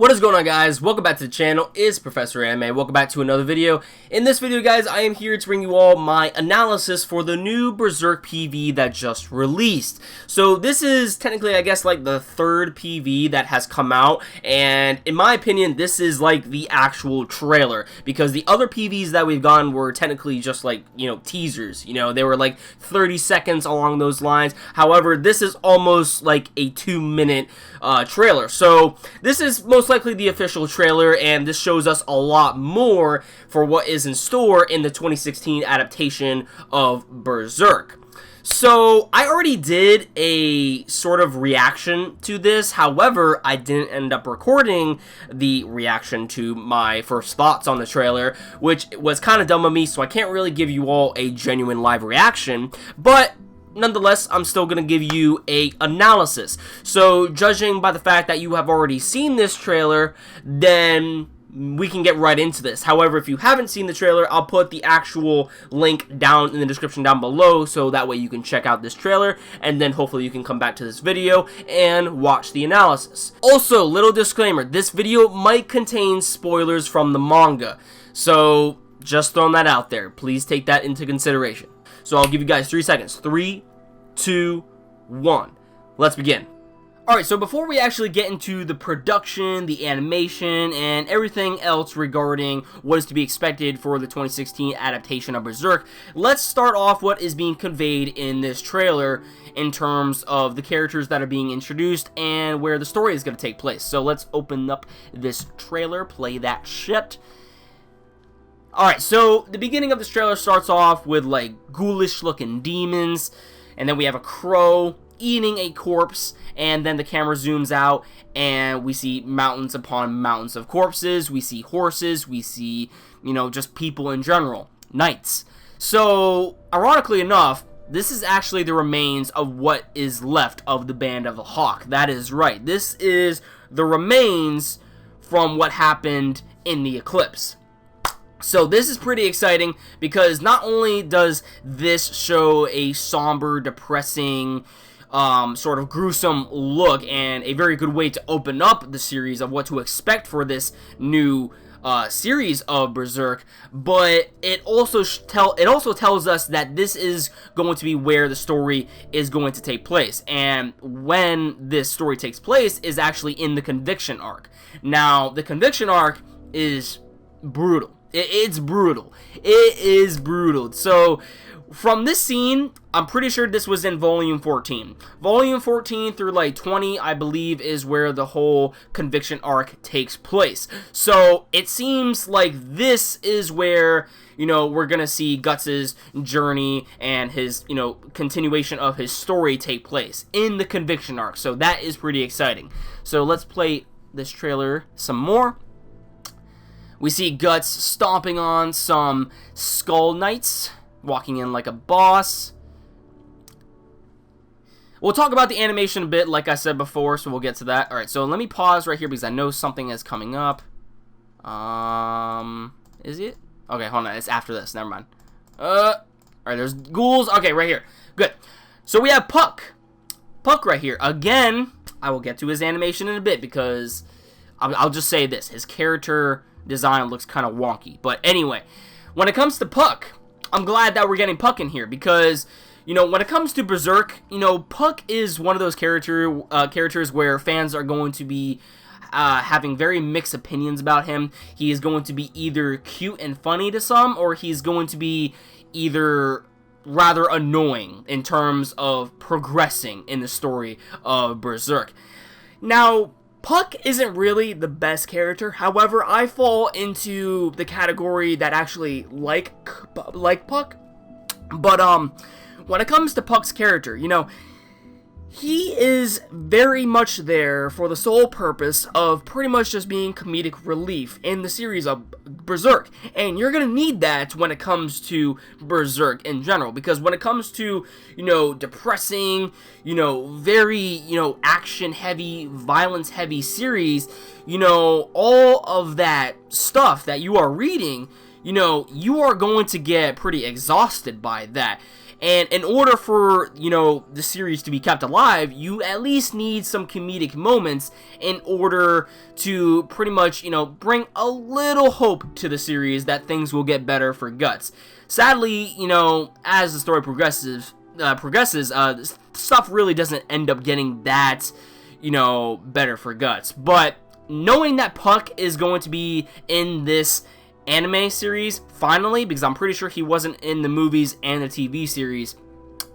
What is going on, guys? Welcome back to the channel. It's Professor Anime. Welcome back to another video. In this video, guys, I am here to bring you all my analysis for the new Berserk PV that just released. So this is technically, I guess, like the third PV that has come out, and in my opinion, this is like the actual trailer, because the other PVs that we've gotten were technically just like, teasers. They were like 30 seconds along those lines. However, this is almost like a 2-minute trailer. So this is most likely the official trailer, and this shows us a lot more for what is in store in the 2016 adaptation of Berserk. So I already did a sort of reaction to this. However, I didn't end up recording the reaction to my first thoughts on the trailer, which was kind of dumb of me, so I can't really give you all a genuine live reaction, but nonetheless, I'm still going to give you a analysis. So, judging by the fact that you have already seen this trailer, then we can get right into this. However, if you haven't seen the trailer, I'll put the actual link down in the description down below, so that way you can check out this trailer, and then hopefully you can come back to this video and watch the analysis. Also, little disclaimer, this video might contain spoilers from the manga, so just throwing that out there. Please take that into consideration. So I'll give you guys 3 seconds. 3, 2, 1. Let's begin. Alright, so before we actually get into the production, the animation, and everything else regarding what is to be expected for the 2016 adaptation of Berserk, let's start off what is being conveyed in this trailer in terms of the characters that are being introduced and where the story is going to take place. So let's open up this trailer, play that shit. Alright, so the beginning of this trailer starts off with like ghoulish looking demons, and then we have a crow eating a corpse, and then the camera zooms out and we see mountains upon mountains of corpses, we see horses, we see, just people in general, knights. So, ironically enough, this is actually the remains of what is left of the Band of the Hawk. That is right, this is the remains from what happened in the eclipse. So this is pretty exciting, because not only does this show a somber, depressing, sort of gruesome look, and a very good way to open up the series of what to expect for this new series of Berserk, but it also tells us that this is going to be where the story is going to take place, and when this story takes place is actually in the Conviction arc. Now, the Conviction arc is brutal. It's brutal. It is brutal. So, from this scene, I'm pretty sure this was in Volume 14. Volume 14 through, like, 20, I believe, is where the whole Conviction arc takes place. So, it seems like this is where, we're gonna see Guts' journey and his, continuation of his story take place in the Conviction arc. So, that is pretty exciting. So, let's play this trailer some more. We see Guts stomping on some Skull Knights, walking in like a boss. We'll talk about the animation a bit, like I said before, so we'll get to that. Alright, so let me pause right here because I know something is coming up. Is it? Okay, hold on, it's after this, never mind. Alright, there's ghouls. Okay, right here. Good. So we have Puck. Puck right here. Again, I will get to his animation in a bit because I'll just say this. His character design looks kind of wonky, but anyway, when it comes to Puck, I'm glad that we're getting Puck in here, because when it comes to Berserk, Puck is one of those characters where fans are going to be having very mixed opinions about him. He is going to be either cute and funny to some, or he's going to be either rather annoying in terms of progressing in the story of Berserk. Now, Puck isn't really the best character. However, I fall into the category that actually like Puck. But when it comes to Puck's character, he is very much there for the sole purpose of pretty much just being comedic relief in the series of Berserk. And you're going to need that when it comes to Berserk in general. Because when it comes to, depressing, very, action-heavy, violence-heavy series, all of that stuff that you are reading, you are going to get pretty exhausted by that. And in order for, you know, the series to be kept alive, you at least need some comedic moments in order to pretty much, you know, bring a little hope to the series that things will get better for Guts. Sadly, you know, as the story progresses, stuff really doesn't end up getting that, you know, better for Guts. But knowing that Puck is going to be in this anime series finally, because I'm pretty sure he wasn't in the movies and the TV series,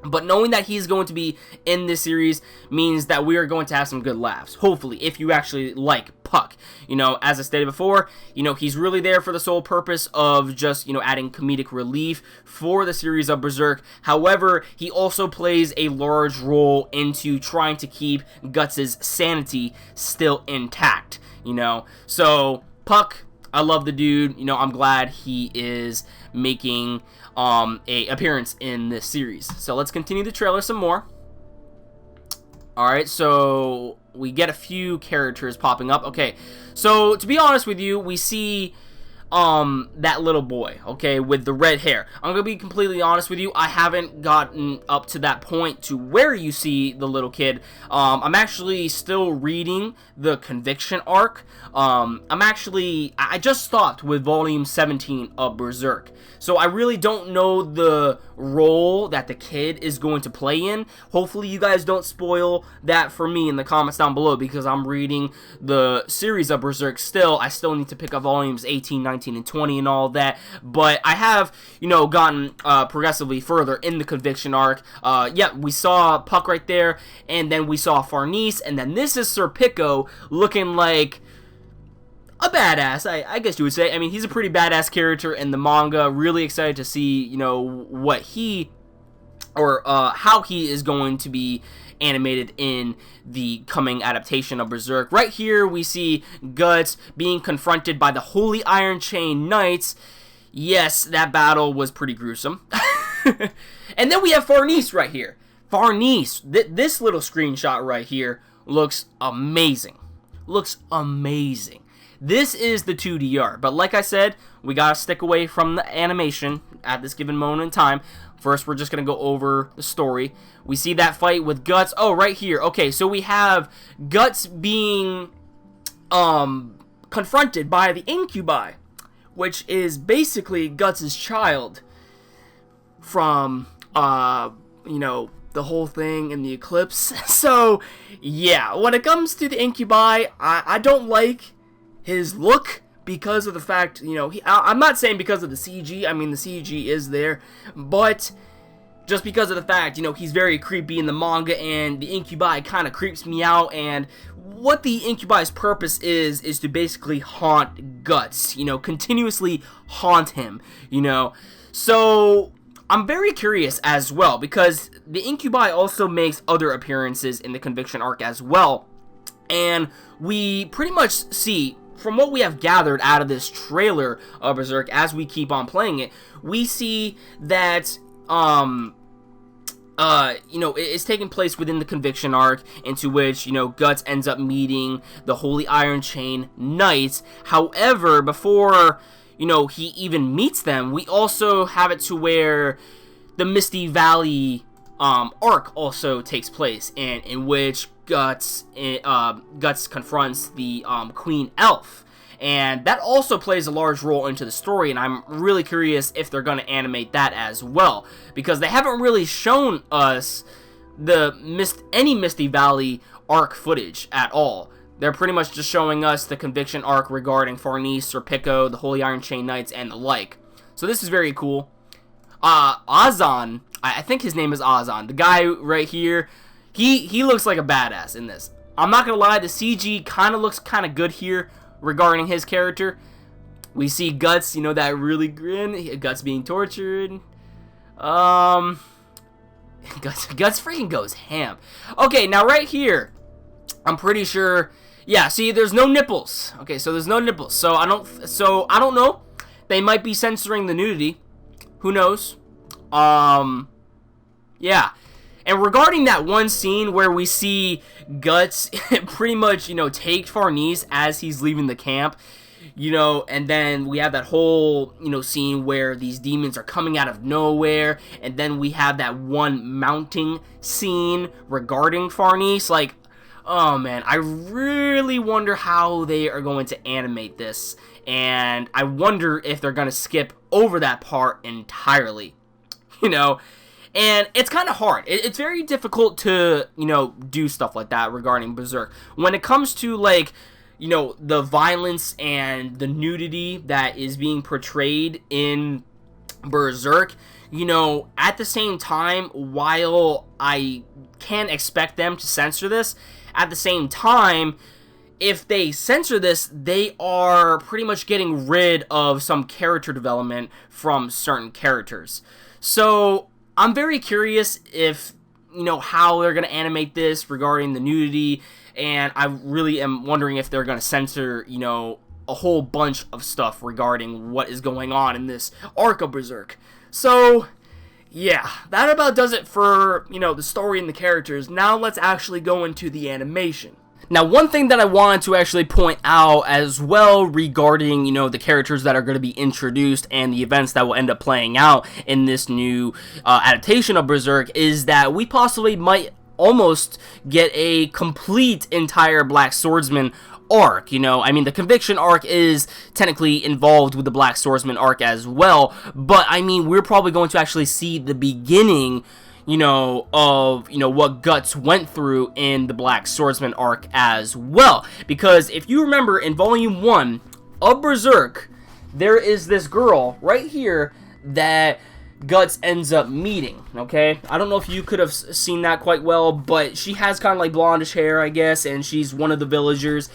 but knowing that he's going to be in this series means that we are going to have some good laughs, hopefully, if you actually like Puck. You know, as I stated before, you know, he's really there for the sole purpose of just, you know, adding comedic relief for the series of Berserk. However, he also plays a large role into trying to keep Guts' sanity still intact, you know. So, Puck, I love the dude. You know, I'm glad he is making a appearance in this series. So let's continue the trailer some more. Alright, so we get a few characters popping up. Okay, so to be honest with you, we see that little boy, okay, with the red hair. I'm gonna be completely honest with you, I haven't gotten up to that point to where you see the little kid. I'm actually still reading the Conviction arc. I just stopped with volume 17 of Berserk, so I really don't know the role that the kid is going to play in. Hopefully you guys don't spoil that for me in the comments down below, because I'm reading the series of Berserk still. I still need to pick up volumes 18, 19, and 20 and all that, but I have, you know, gotten progressively further in the Conviction arc. Yeah, we saw Puck right there, and then we saw Farnese, and then this is Sir Pico looking like a badass, I guess you would say. I mean, he's a pretty badass character in the manga. Really excited to see, you know, what he, or how he is going to be animated in the coming adaptation of Berserk. Right here, we see Guts being confronted by the Holy Iron Chain Knights. Yes, that battle was pretty gruesome. And then we have Farnese right here. Farnese, this little screenshot right here looks amazing. Looks amazing. This is the 2D art, but like I said, we gotta stick away from the animation at this given moment in time. First, we're just gonna go over the story. We see that fight with Guts. Oh, right here. Okay, so we have Guts being confronted by the Incubi, which is basically Guts' child from, you know, the whole thing in the Eclipse. So, yeah, when it comes to the Incubi, I don't like his look because of the fact, you know, I'm not saying because of the CG. I mean, the CG is there, but just because of the fact, you know, he's very creepy in the manga, and the Incubi kind of creeps me out. And what the Incubi's purpose is to basically haunt Guts, you know, continuously haunt him, you know. So I'm very curious as well, because the Incubi also makes other appearances in the Conviction arc as well, and we pretty much see, from what we have gathered out of this trailer of Berserk, as we keep on playing it, we see that, you know, it's taking place within the Conviction arc, into which, you know, Guts ends up meeting the Holy Iron Chain Knights. However, before, you know, he even meets them, we also have it to where the Misty Valley arc also takes place, and in which Guts confronts the Queen Elf, and that also plays a large role into the story. And I'm really curious if they're going to animate that as well, because they haven't really shown us any Misty Valley arc footage at all. They're pretty much just showing us the Conviction arc regarding Farnese, Sir Pico, the Holy Iron Chain Knights, and the like. So this is very cool. Azan, I think his name is Azan, the guy right here, he looks like a badass in this. I'm not gonna lie, the CG kind of looks kind of good here regarding his character. We see Guts, you know, that really grin, Guts being tortured. Guts freaking goes ham. Okay, now right here, I'm pretty sure, yeah, see, there's no nipples. Okay, so there's no nipples. So I don't know. They might be censoring the nudity. Who knows? Yeah. And regarding that one scene where we see Guts pretty much, you know, take Farnese as he's leaving the camp, you know, and then we have that whole, you know, scene where these demons are coming out of nowhere, and then we have that one mounting scene regarding Farnese. Like, oh man, I really wonder how they are going to animate this, and I wonder if they're going to skip over that part entirely, you know. And it's kind of hard. It's very difficult to, you know, do stuff like that regarding Berserk. When it comes to, like, you know, the violence and the nudity that is being portrayed in Berserk, you know, at the same time, while I can't expect them to censor this, at the same time, if they censor this, they are pretty much getting rid of some character development from certain characters. So I'm very curious if, you know, how they're going to animate this regarding the nudity, and I really am wondering if they're going to censor, you know, a whole bunch of stuff regarding what is going on in this arc of Berserk. So, yeah, that about does it for, you know, the story and the characters. Now let's actually go into the animation. Now, one thing that I wanted to actually point out as well regarding, you know, the characters that are going to be introduced and the events that will end up playing out in this new adaptation of Berserk is that we possibly might almost get a complete entire Black Swordsman arc. You know, I mean, the Conviction arc is technically involved with the Black Swordsman arc as well, but I mean, we're probably going to actually see the beginning, you know, of, you know, what Guts went through in the Black Swordsman arc as well. Because if you remember in Volume 1 of Berserk, there is this girl right here that Guts ends up meeting, okay? I don't know if you could have seen that quite well, but she has kind of like blondish hair, I guess, and she's one of the villagers.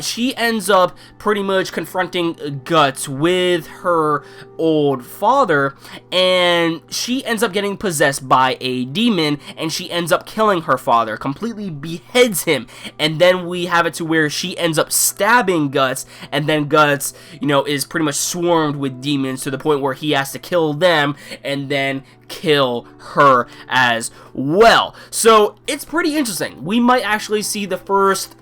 She ends up pretty much confronting Guts with her old father, and she ends up getting possessed by a demon, and she ends up killing her father, completely beheads him, and then we have it to where she ends up stabbing Guts, and then Guts, you know, is pretty much swarmed with demons to the point where he has to kill them, and then kill her as well. So it's pretty interesting. We might actually see the first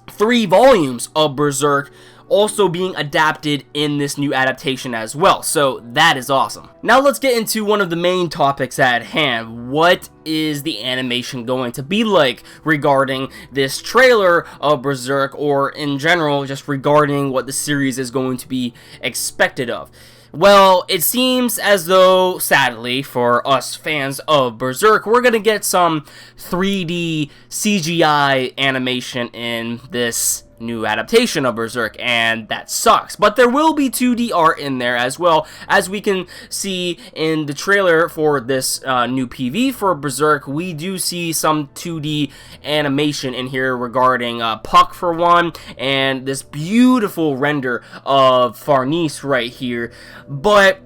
3 volumes of Berserk also being adapted in this new adaptation as well. So that is awesome. Now let's get into one of the main topics at hand. What is the animation going to be like regarding this trailer of Berserk, or in general just regarding what the series is going to be expected of? Well, it seems as though, sadly, for us fans of Berserk, we're going to get some 3D CGI animation in this new adaptation of Berserk, and that sucks. But there will be 2D art in there as well, as we can see in the trailer for this new PV for Berserk. We do see some 2D animation in here regarding Puck for one, and this beautiful render of Farnese right here. But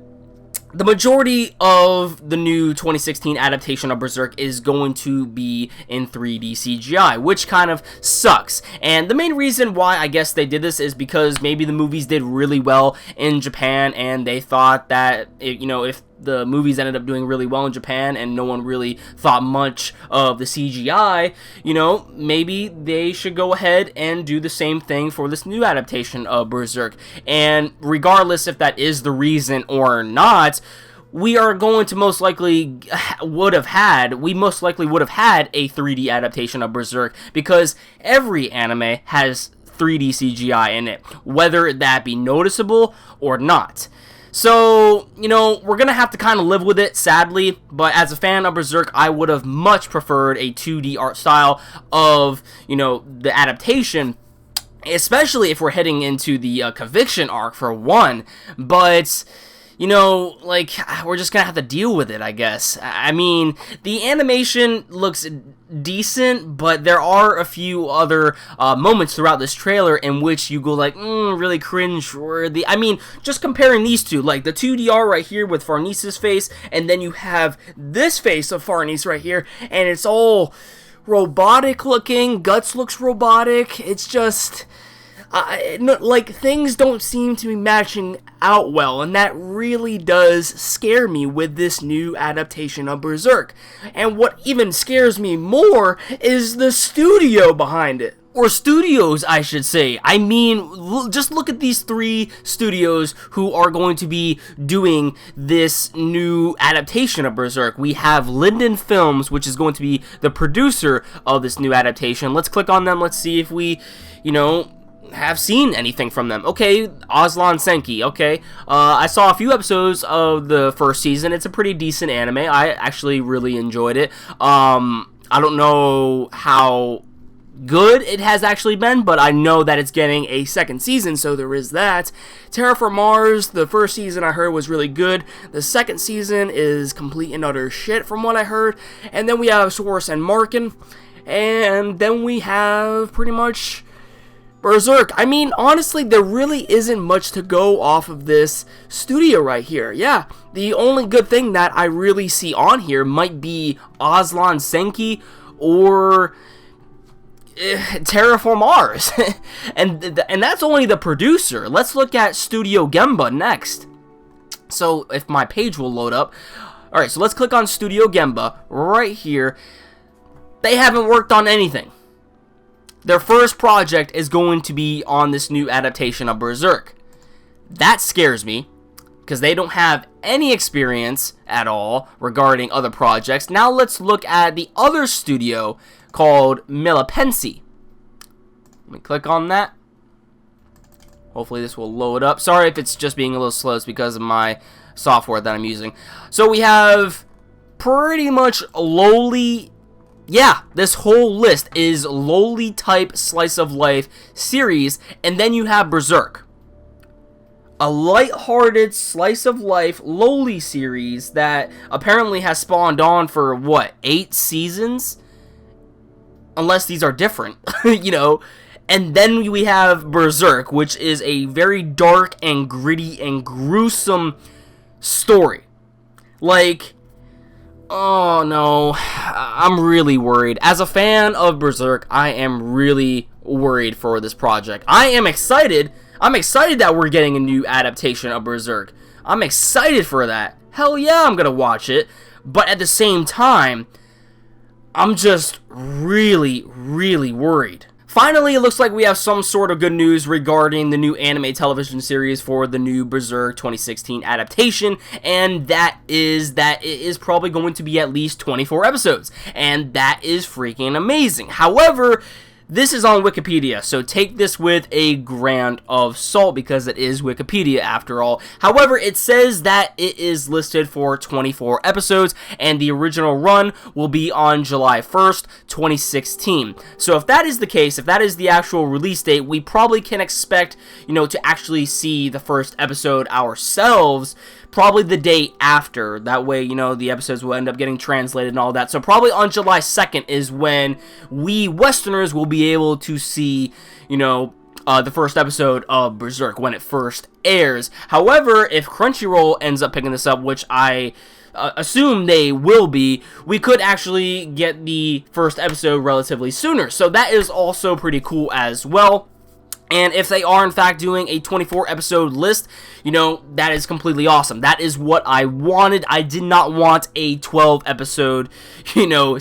the majority of the new 2016 adaptation of Berserk is going to be in 3D CGI, which kind of sucks. And the main reason why I guess they did this is because maybe the movies did really well in Japan, and they thought that, you know, if the movies ended up doing really well in Japan and no one really thought much of the CGI, you know, maybe they should go ahead and do the same thing for this new adaptation of Berserk. And regardless if that is the reason or not, we are going to most likely would have had a 3D adaptation of Berserk, because every anime has 3D CGI in it, whether that be noticeable or not. So, you know, we're going to have to kind of live with it, sadly, but as a fan of Berserk, I would have much preferred a 2D art style of, you know, the adaptation, especially if we're heading into the Conviction arc for one. But, you know, like, we're just going to have to deal with it, I guess. I mean, the animation looks decent, but there are a few other moments throughout this trailer in which you go like, really cringe-worthy. I mean, just comparing these two, like the 2D art right here with Farnese's face, and then you have this face of Farnese right here, and it's all robotic looking. Guts looks robotic. It's just, like, things don't seem to be matching out well, and that really does scare me with this new adaptation of Berserk. And what even scares me more is the studio behind it. or studios, I should say. I mean, just look at these 3 studios who are going to be doing this new adaptation of Berserk. We have Linden Films, which is going to be the producer of this new adaptation. Let's click on them. Let's see if we, have seen anything from them. Okay, Aslan Senki. Okay, I saw a few episodes of the first season. It's a pretty decent anime. I actually really enjoyed it. I don't know how good it has actually been, but I know that it's getting a second season, so there is that. Terra for Mars, the first season I heard was really good. The second season is complete and utter shit from what I heard. And then we have Source and Markin, and then we have pretty much Berserk. I mean, honestly, there really isn't much to go off of this studio right here. Yeah, the only good thing that I really see on here might be Aslan Senki or Terraform Mars. and that's only the producer. Let's look at Studio Gemba next. So if my page will load up. Alright, so let's click on Studio Gemba right here. They haven't worked on anything. Their first project is going to be on this new adaptation of Berserk. That scares me, because they don't have any experience at all regarding other projects. Now let's look at the other studio called Milipensi. Let me click on that. Hopefully this will load up. Sorry if it's just being a little slow. It's because of my software that I'm using. So we have pretty much lowly... Yeah, this whole list is lowly type slice of life series, and then you have Berserk. A lighthearted slice of life lowly series that apparently has spawned on for, what, 8 seasons? Unless these are different, And then we have Berserk, which is a very dark and gritty and gruesome story. Like... Oh no, I'm really worried. As a fan of Berserk, I am really worried for this project. I am excited. I'm excited that we're getting a new adaptation of Berserk. I'm excited for that. Hell yeah, I'm gonna watch it. But at the same time, I'm just really, really worried. Finally, it looks like we have some sort of good news regarding the new anime television series for the new Berserk 2016 adaptation, and that is that it is probably going to be at least 24 episodes, and that is freaking amazing. However, this is on Wikipedia, so take this with a grain of salt because it is Wikipedia after all. However, it says that it is listed for 24 episodes and the original run will be on July 1st, 2016. So if that is the case, if that is the actual release date, we probably can expect, to actually see the first episode ourselves probably the day after. That way, the episodes will end up getting translated and all that. So probably on July 2nd is when we Westerners will be able to see, the first episode of Berserk when it first airs. However, if Crunchyroll ends up picking this up, which I assume they will be, we could actually get the first episode relatively sooner. So that is also pretty cool as well. And if they are, in fact, doing a 24-episode list, that is completely awesome. That is what I wanted. I did not want a 12-episode,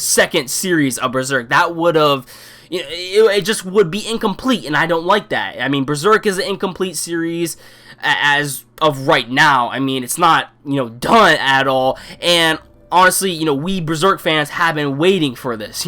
second series of Berserk. That would have... it just would be incomplete, and I don't like that. I mean, Berserk is an incomplete series as of right now. I mean, it's not, done at all, and... honestly, we Berserk fans have been waiting for this,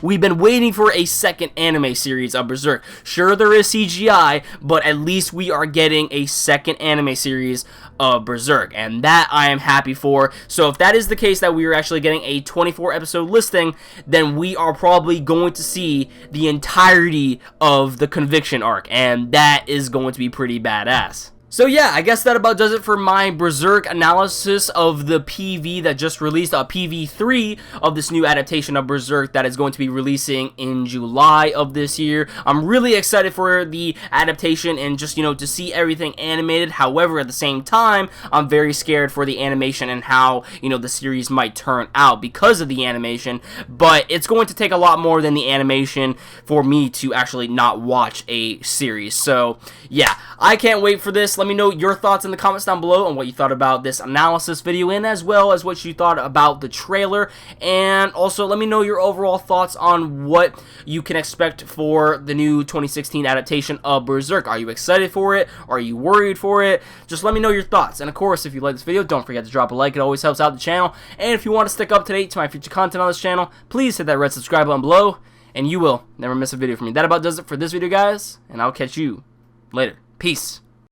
We've been waiting for a second anime series of Berserk. Sure, there is CGI, but at least we are getting a second anime series of Berserk, and that I am happy for. So if that is the case, that we are actually getting a 24-episode listing, then we are probably going to see the entirety of the Conviction arc, and that is going to be pretty badass. So yeah, I guess that about does it for my Berserk analysis of the PV that just released, PV3 of this new adaptation of Berserk that is going to be releasing in July of this year. I'm really excited for the adaptation and just, to see everything animated. However, at the same time, I'm very scared for the animation and how, the series might turn out because of the animation. But it's going to take a lot more than the animation for me to actually not watch a series. So yeah, I can't wait for this. let me know your thoughts in the comments down below on what you thought about this analysis video, and as well as what you thought about the trailer. And also let me know your overall thoughts on what you can expect for the new 2016 adaptation of Berserk. Are you excited for it? Are you worried for it? Just let me know your thoughts. And of course, if you like this video, don't forget to drop a like. It always helps out the channel. And if you want to stick up to date to my future content on this channel, please hit that red subscribe button below, and you will never miss a video from me. That about does it for this video, guys, and I'll catch you later. Peace.